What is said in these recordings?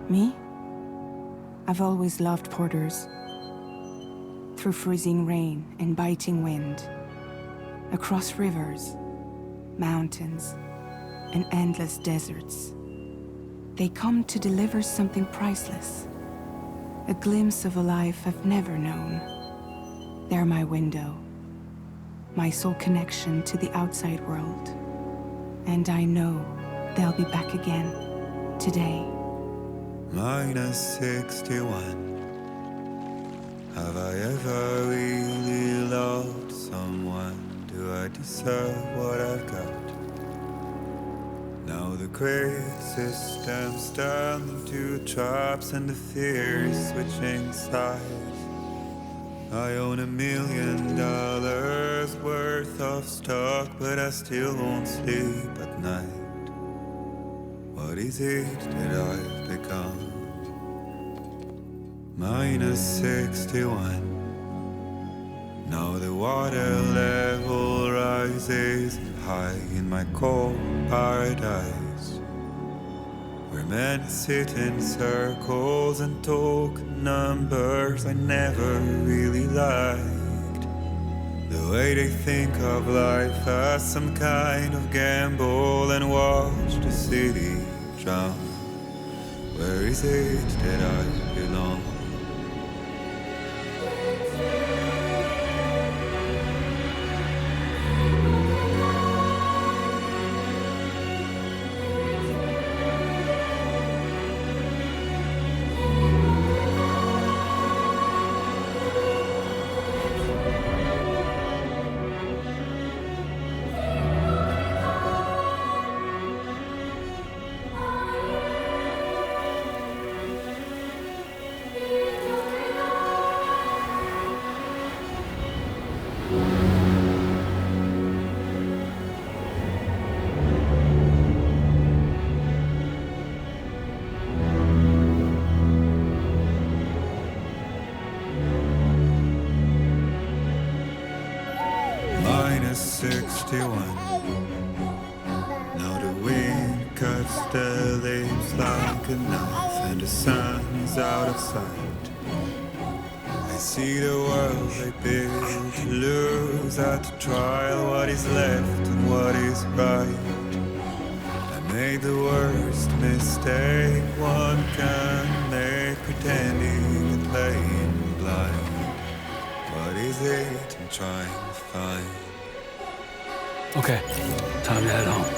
Me? I've always loved porters. Through freezing rain and biting wind, across rivers, mountains, and endless deserts. They come to deliver something priceless, a glimpse of a life I've never known. They're my window, my sole connection to the outside world. And I know they'll be back again, today. -61. Have I ever really loved someone? Do I deserve what I've got? Now the great system's turned into traps and the fear is switching sides. I own $1 million worth of stock, but I still won't sleep at night. What is it that I've become? -61. Now the water level rises high in my cold paradise, where men sit in circles and talk numbers I never really liked. The way they think of life as some kind of gamble and watch the city drown. Where is it that I belong? -61. Now the wind cuts the leaves like a knife and the sun is out of sight. I see the world they build to lose at the trial, what is left and what is right. I made the worst mistake one can make, pretending and playing blind. What is it I'm trying to find? Okay, time to head home.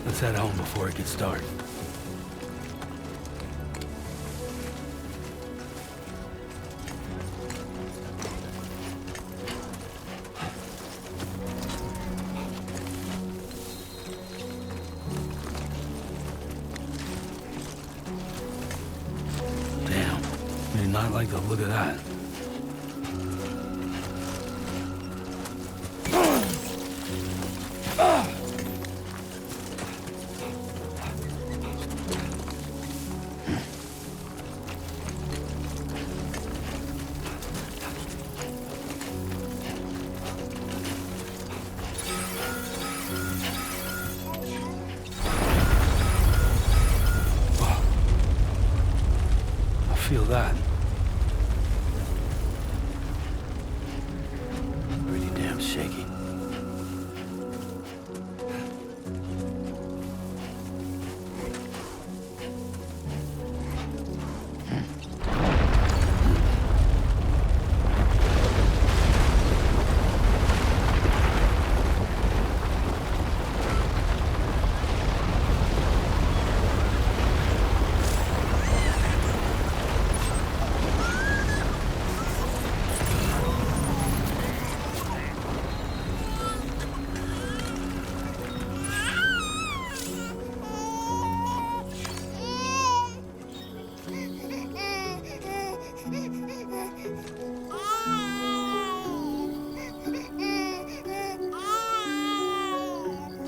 Let's head home before it gets dark. Damn, I did not like the look of that. Feel that. Pretty damn shaky.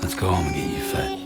Let's go home and get you fed.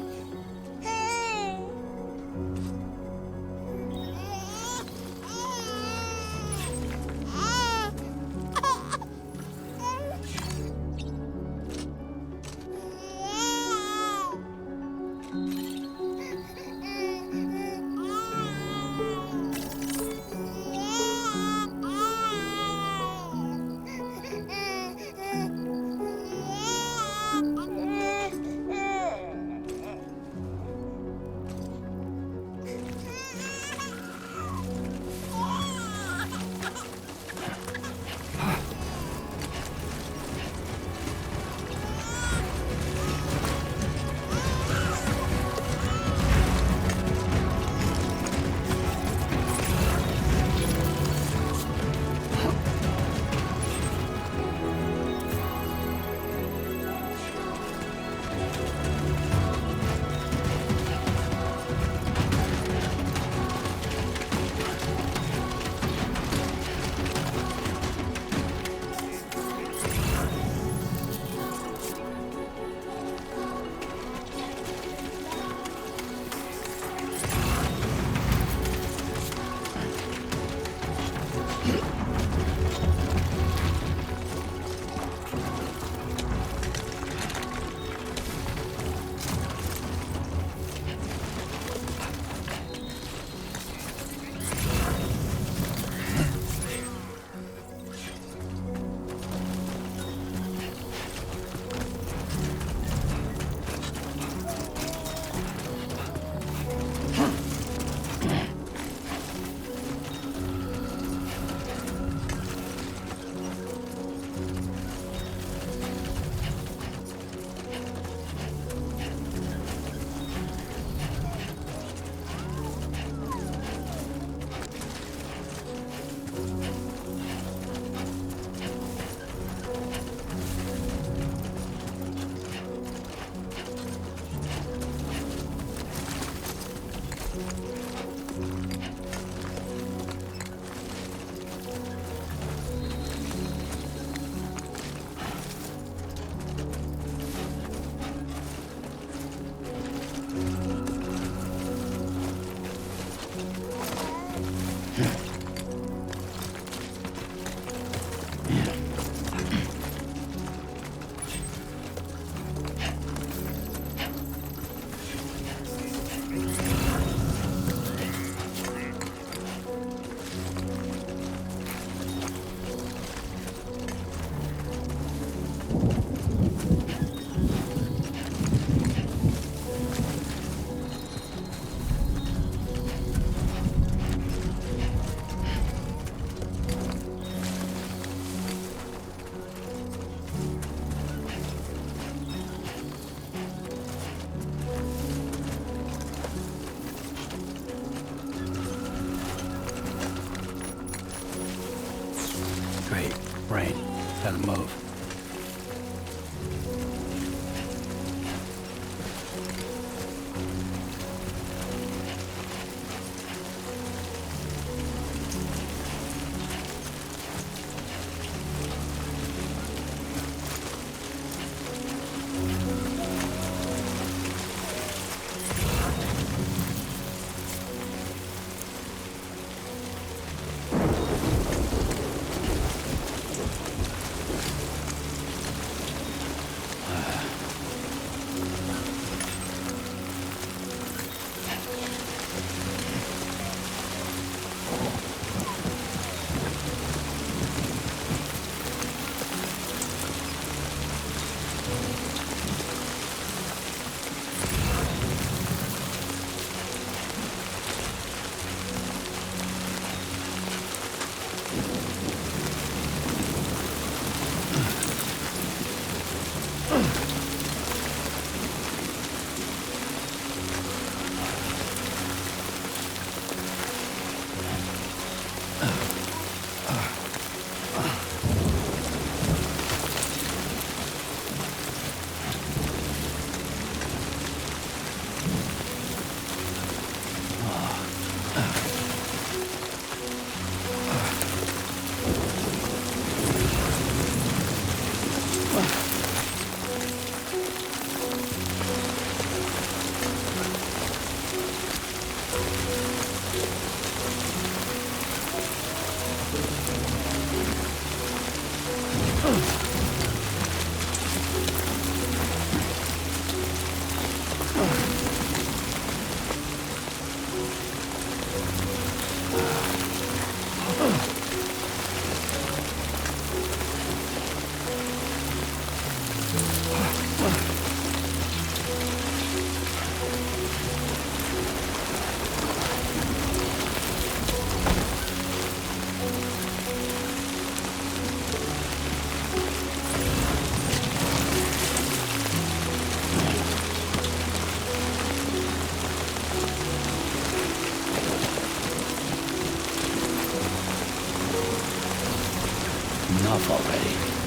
kind of move. Enough already.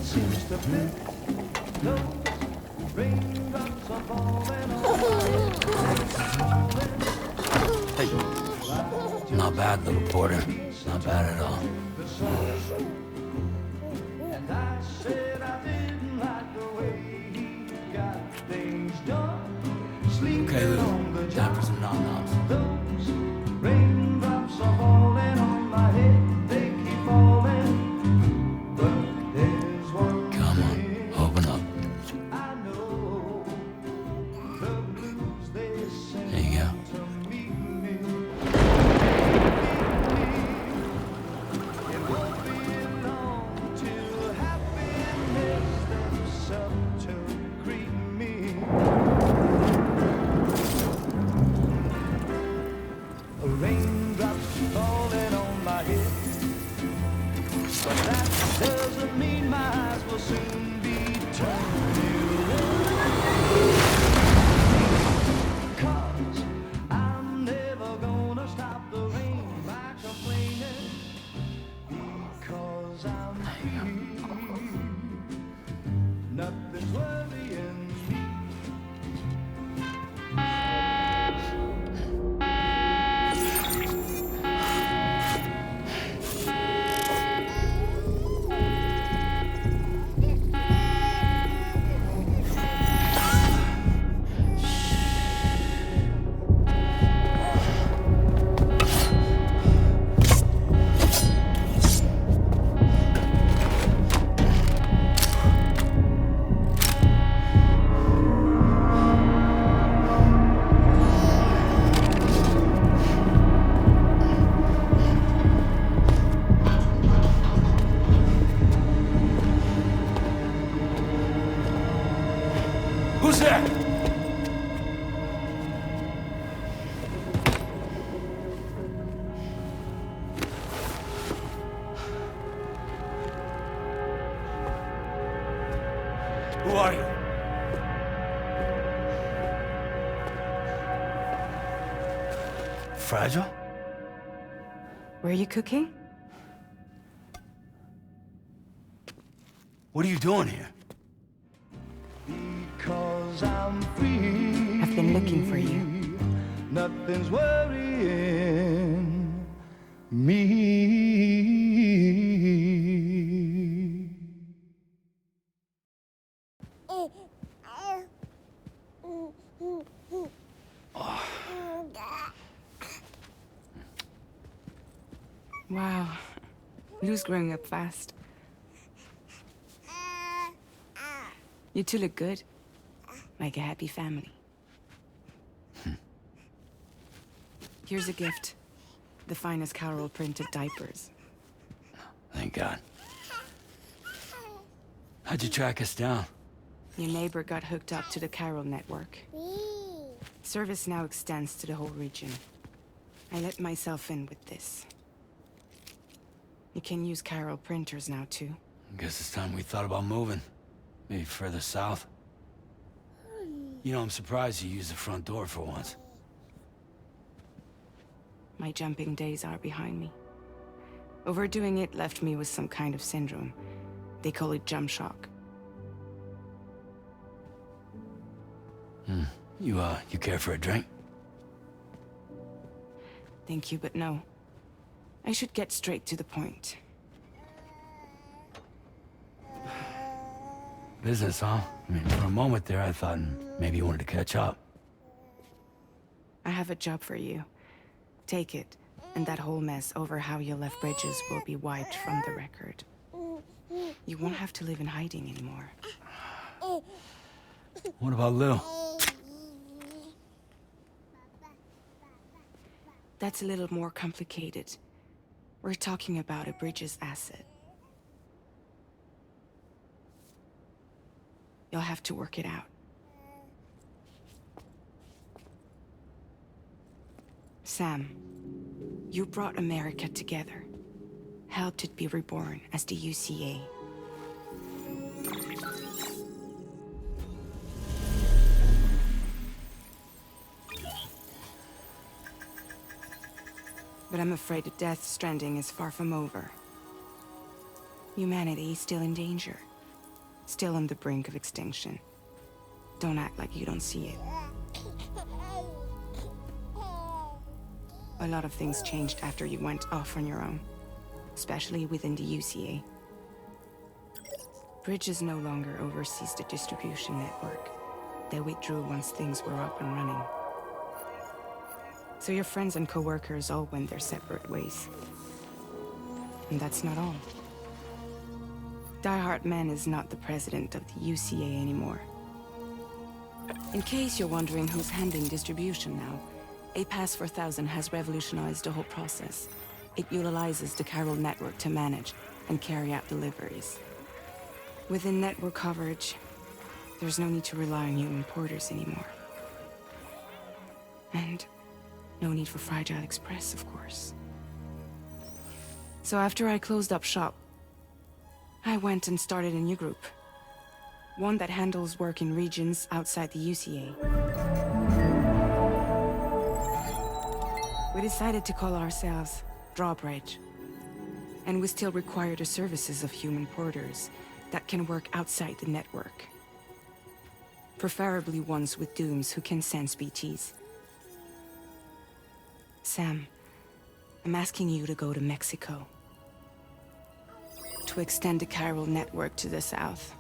seems to fit. Those raindrops are falling on my head. Hey, not bad, little porter. Not bad at all. And I said I didn't like the way he got things done. Sleeping Okay, on the Lou. Time for job. some nom-noms. Those raindrops are falling on my head. They keep falling. But there's one Come on, thing open up. I know. The blues they sing There you go. to meet me. It won't be long till happiness steps up to greet me. Raindrops falling on my head, but that doesn't mean my eyes will soon be turning red. 'Cause I'm never gonna stop the rain by complaining, because I'm free. Nothing's worrying me. Who's there? Who are you? Fragile? Were you cooking? What are you doing here? Because I'm free. I've been looking for you. Nothing's worrying me. Wow. Lou's growing up fast. You two look good. Like a happy family. Here's a gift. The finest Carol printed diapers. Thank God. How'd you track us down? Your neighbor got hooked up to the Carol network. Service now extends to the whole region. I let myself in with this. You can use Carol printers now, too. Guess it's time we thought about moving. Maybe further south. You know, I'm surprised you used the front door for once. My jumping days are behind me. Overdoing it left me with some kind of syndrome. They call it jump shock. You care for a drink? Thank you, but no. I should get straight to the point. Business, huh? I mean, for a moment there, I thought maybe you wanted to catch up. I have a job for you. Take it, and that whole mess over how you left Bridges will be wiped from the record. You won't have to live in hiding anymore. What about Lou? That's a little more complicated. We're talking about a Bridges asset. You'll have to work it out. Sam, you brought America together. Helped it be reborn as the UCA. But I'm afraid the death stranding is far from over. Humanity is still in danger. still on the brink of extinction. Don't act like you don't see it. A lot of things changed after you went off on your own, especially within the UCA. Bridges no longer oversees the distribution network. They withdrew once things were up and running. So your friends and co-workers all went their separate ways. And that's not all. Die Hartman is not the president of the UCA anymore. In case you're wondering who's handling distribution now, A Pass 4000 has revolutionized the whole process. It utilizes the chiral network to manage and carry out deliveries. Within network coverage, there's no need to rely on human porters anymore. And no need for Fragile Express, of course. So after I closed up shop, I went and started a new group. One that handles work in regions outside the UCA. We decided to call ourselves Drawbridge. And we still require the services of human porters that can work outside the network. Preferably ones with dooms who can sense BTs. Sam, I'm asking you to go to Mexico. To extend the chiral network to the south.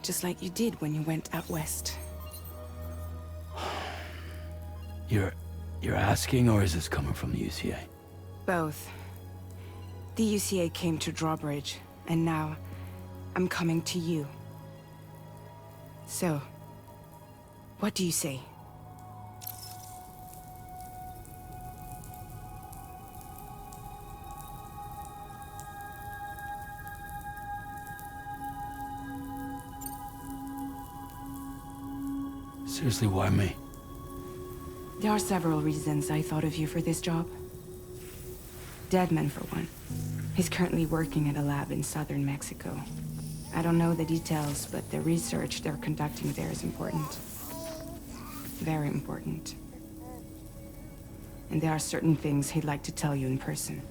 Just like you did when you went out west. You're asking, or is this coming from the UCA? Both. The UCA came to Drawbridge, and now I'm coming to you. So, what do you say? Seriously, why me? There are several reasons I thought of you for this job. Deadman, for one. He's currently working at a lab in southern Mexico. I don't know the details, but the research they're conducting there is important. Very important. And there are certain things he'd like to tell you in person.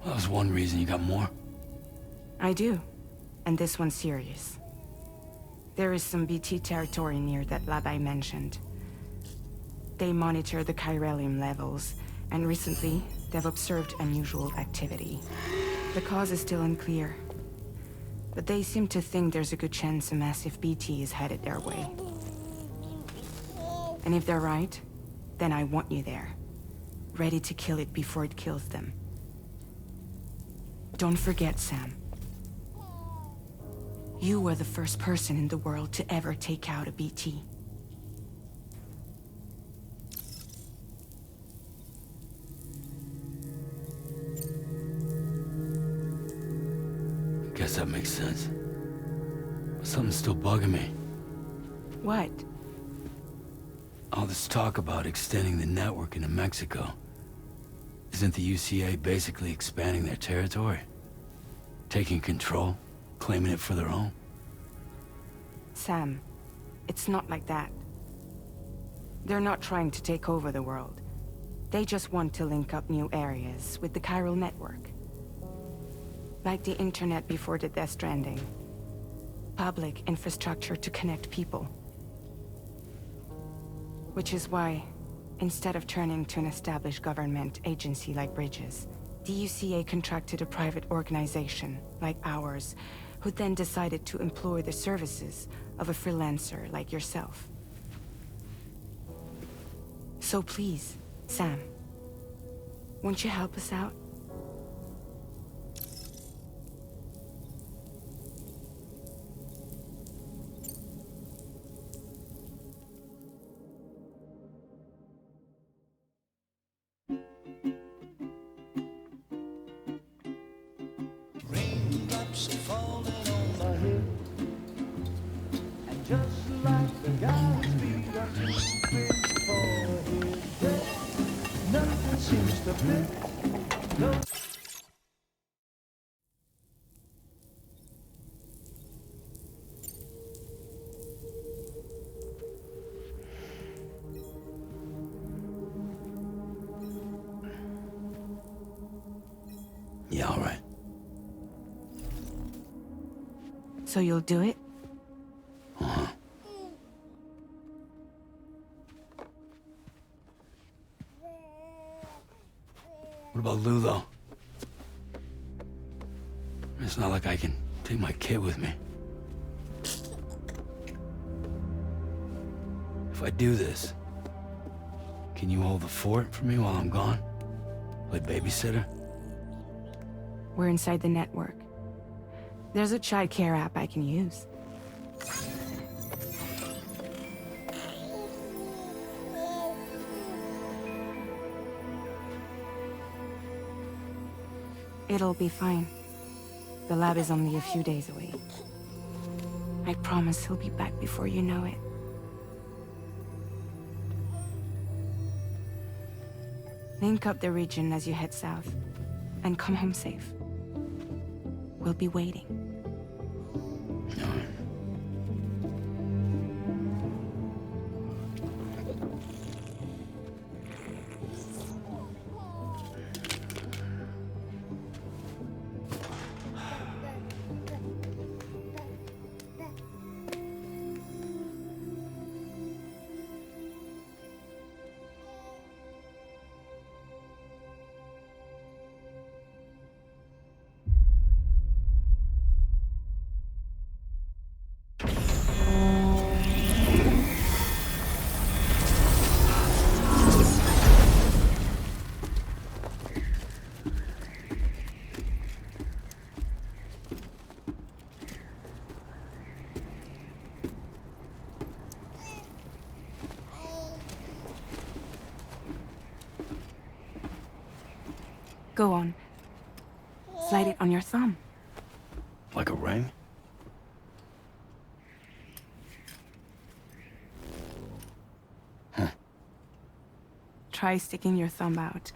That was one reason. You got more? I do. And this one's serious. There is some BT territory near that lab I mentioned. They monitor the chiralium levels, and recently, they've observed unusual activity. The cause is still unclear, but they seem to think there's a good chance a massive BT is headed their way. And if they're right, then I want you there, ready to kill it before it kills them. Don't forget, Sam. You were the first person in the world to ever take out a BT. Guess that makes sense. But something's still bugging me. What? All this talk about extending the network into Mexico. Isn't the UCA basically expanding their territory? Taking control? Claiming it for their own? Sam, it's not like that. They're not trying to take over the world. They just want to link up new areas with the chiral network. Like the internet before the Death Stranding. Public infrastructure to connect people. Which is why, instead of turning to an established government agency like Bridges, the UCA contracted a private organization, like ours, who then decided to employ the services of a freelancer like yourself. So please, Sam, won't you help us out? Raindrops are falling on my head, and just like the guy's feet are too big for his head, nothing seems to fit. No. all right. So you'll do it? Uh-huh. What about Lou, though? It's not like I can take my kid with me. If I do this, can you hold the fort for me while I'm gone? Play babysitter? We're inside the network. There's a child care app I can use. It'll be fine. The lab is only a few days away. I promise he'll be back before you know it. Link up the region as you head south, and come home safe. We'll be waiting. All right. Go on. Slide it on your thumb. Like a ring? Try sticking your thumb out,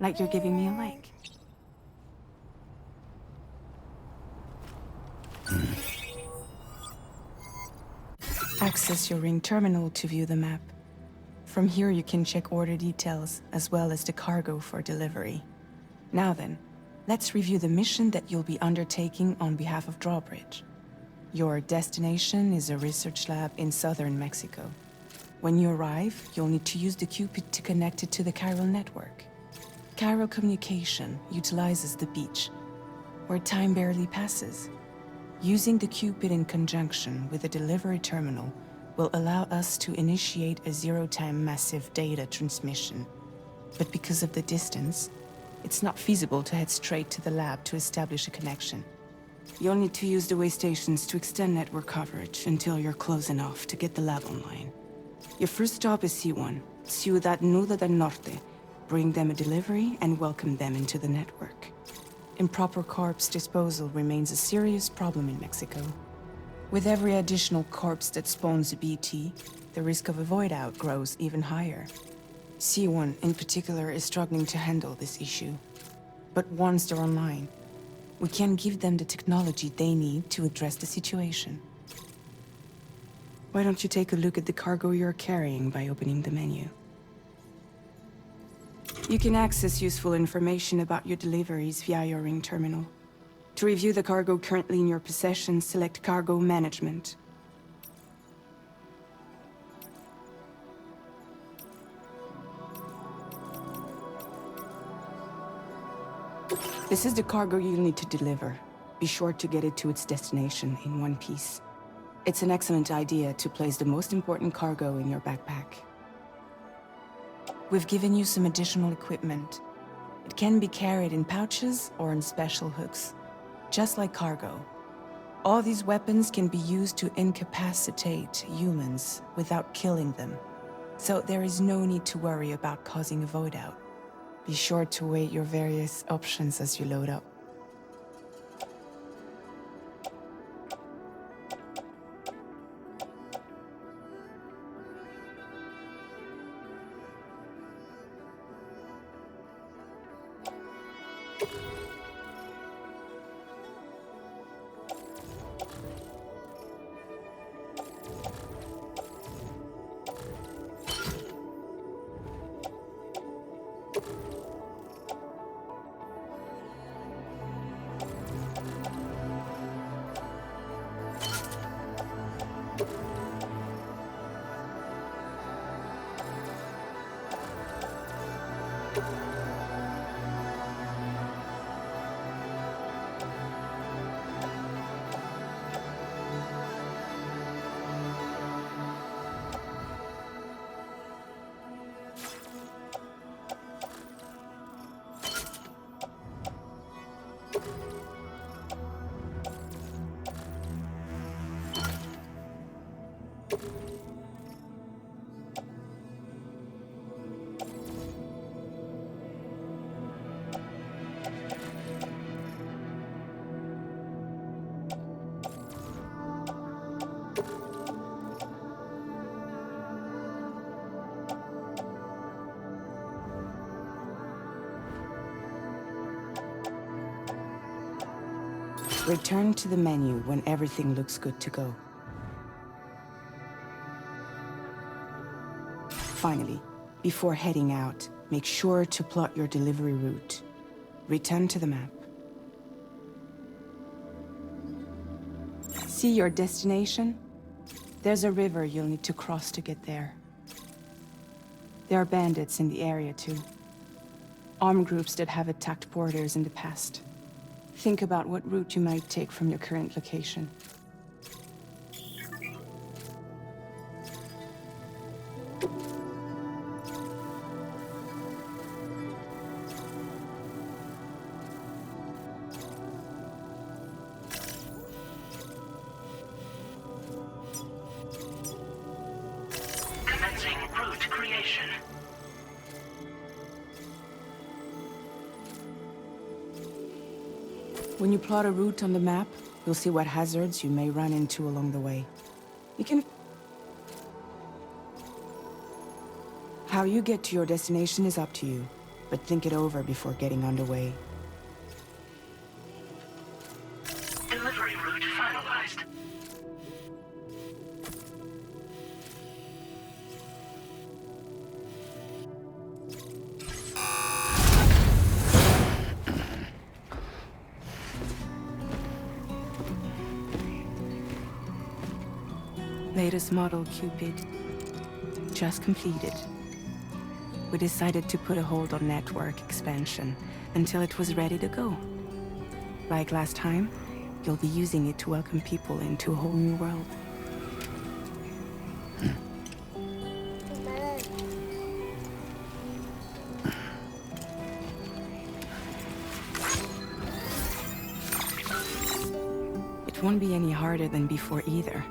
like you're giving me a like. Access your ring terminal to view the map. From here you can check order details, as well as the cargo for delivery. Now then, let's review the mission that you'll be undertaking on behalf of Drawbridge. Your destination is a research lab in southern Mexico. When you arrive, you'll need to use the Cupid to connect it to the chiral network. Chiral communication utilizes the beach, where time barely passes. Using the Cupid in conjunction with a delivery terminal will allow us to initiate a zero-time massive data transmission. But because of the distance, it's not feasible to head straight to the lab to establish a connection. You'll need to use the way stations to extend network coverage until you're close enough to get the lab online. Your first stop is C1, Ciudad Nuda del Norte. Bring them a delivery and welcome them into the network. Improper corpse disposal remains a serious problem in Mexico. With every additional corpse that spawns a BT, the risk of a void out grows even higher. C1 in particular is struggling to handle this issue. But once they're online, we can give them the technology they need to address the situation. Why don't you take a look at the cargo you're carrying by opening the menu? You can access useful information about your deliveries via your ring terminal. To review the cargo currently in your possession, select Cargo Management. This is the cargo you'll need to deliver. Be sure to get it to its destination in one piece. It's an excellent idea to place the most important cargo in your backpack. We've given you some additional equipment. It can be carried in pouches or in special hooks, just like cargo. All these weapons can be used to incapacitate humans without killing them. So there is no need to worry about causing a void out. Be sure to weigh your various options as you load up. Return to the menu when everything looks good to go. Finally, before heading out, make sure to plot your delivery route. Return to the map. See your destination? There's a river you'll need to cross to get there. There are bandits in the area too. Armed groups that have attacked porters in the past. Think about what route you might take from your current location. Commencing route creation. When you plot a route on the map, you'll see what hazards you may run into along the way. You can... How you get to your destination is up to you, but think it over before getting underway. Delivery route finalized. Latest model Cupid. Just completed. We decided to put a hold on network expansion until it was ready to go. Like last time, you'll be using it to welcome people into a whole new world. It won't be any harder than before either.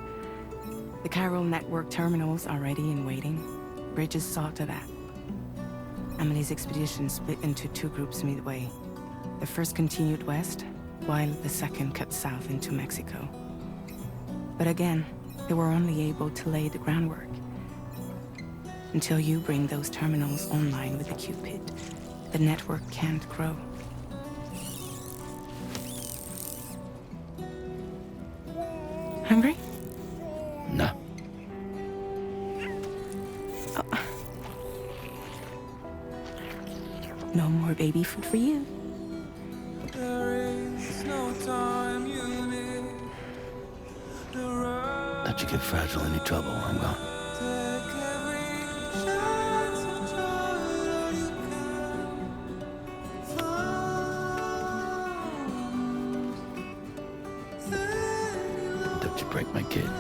The Chiral network terminals are ready and waiting. Bridges saw to that. Emily's expedition split into two groups midway. The first continued west, while the second cut south into Mexico. But again, they were only able to lay the groundwork. Until you bring those terminals online with the Cupid, the network can't grow. Hungry? No. No more baby food for you. Let you get fragile any trouble, I'm gone. Don't you break my kid.